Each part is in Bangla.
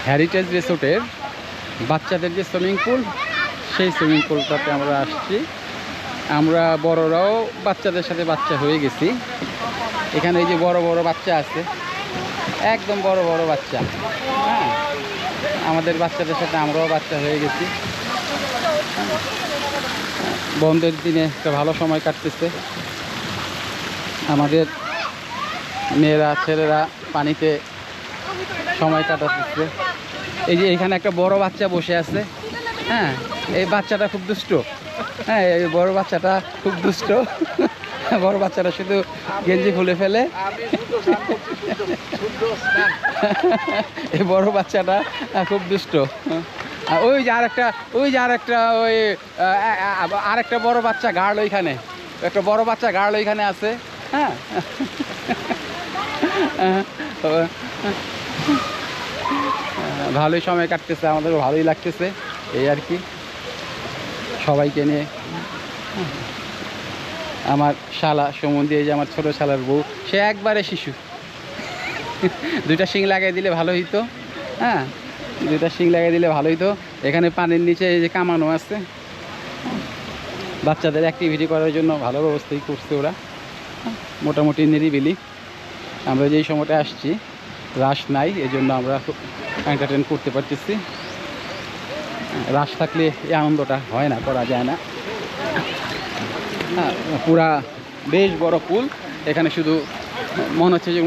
হেরিটেজ রিসোর্টের বাচ্চাদের যে সুইমিং পুল, সেই সুইমিং পুলটাতে আমরা আসছি। আমরা বড়রাও বাচ্চাদের সাথে বাচ্চা হয়ে গেছি। এখানে এই যে বড় বড় বাচ্চা আছে, একদম বড় বড় বাচ্চা। হ্যাঁ, আমাদের বাচ্চাদের সাথে আমরাও বাচ্চা হয়ে গেছি। বন্ধের দিনে একটা ভালো সময় কাটতেছে। আমাদের মেয়েরা ছেলেরা পানিতে সময় কাটাতেছে। এই যে এখানে একটা বড় বাচ্চা বসে আছে। হ্যাঁ, এই বাচ্চাটা খুব দুষ্ট। হ্যাঁ, এই বড় বাচ্চাটা খুব দুষ্ট। বড় বাচ্চাটা শুধু গেঞ্জি খুলে ফেলে। এই বড় বাচ্চাটা খুব দুষ্ট। ওই যে আরেকটা ওই আরেকটা বড় বাচ্চা গার্ল ওইখানে, একটা বড় বাচ্চা গার্ল ওইখানে আছে। হ্যাঁ, ভালোই সময় কাটতেছে, আমাদের ভালোই লাগতেছে এই আর কি, সবাইকে নিয়ে। আমার শালা সম্বন্ধে, এই যে আমার ছোট শালার বউ, সে একবারে শিশু। দুইটা শিং লাগিয়ে দিলে ভালো হইতো। হ্যাঁ, দুইটা শিং লাগিয়ে দিলে ভালো হইতো। এখানে পানির নিচে এই যে কামানো আছে, বাচ্চাদের অ্যাক্টিভিটি করার জন্য ভালো ব্যবস্থাই করছে ওরা। মোটামুটি নিরিবিলি। আমরা যেই সময়টা আসছি রাশ নাই, এই জন্য আমরা খুব এন্টারটেন করতে পারতেছি। রাশ থাকলে এই আনন্দটা হয় না, করা যায় না। হ্যাঁ, পুরা বেশ বড় পুল। এখানে শুধু মনে হচ্ছে যে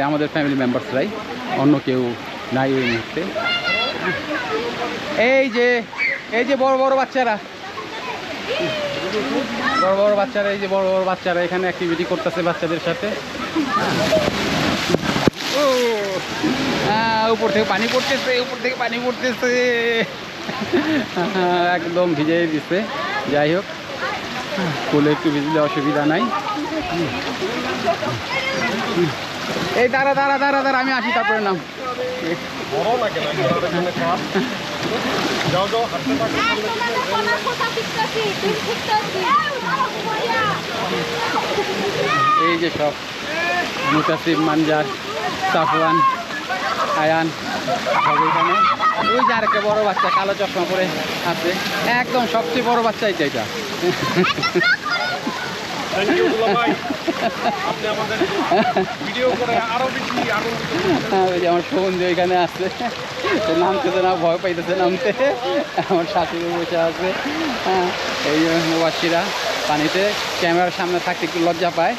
আমাদের ফ্যামিলি মেম্বার্সরাই, অন্য কেউ নাই ওই মুহূর্তে। এই যে বড় বড় বাচ্চারা, এই যে বড় বড় বাচ্চারা এখানে অ্যাক্টিভিটি করতেছে বাচ্চাদের সাথে। ও উপর থেকে পানি পড়তেছে, একদম ভিজিয়ে দিচ্ছে। যাই হোক, পুলে একটু ভিজলে অসুবিধা নাই। এই দাঁড়া, আমি আসি, তারপরে নাম। এই যে সব মুতাসিব, মানজার, সাফওয়ান, আয়ান সব এখানে। ওই যে আরেকটা বড় বাচ্চা কালো চশমা পরে আছে, একদম সবচেয়ে বড় বাচ্চা এটা। আমার সবন্ধু এখানে আছে, নামতেছে না, ভয় পাইতেছে নামতে। আমার শাশুড়ি বসে আছে। হ্যাঁ, এই প্রবাসীরা পানিতে ক্যামেরার সামনে থাকতে একটু লজ্জা পায়।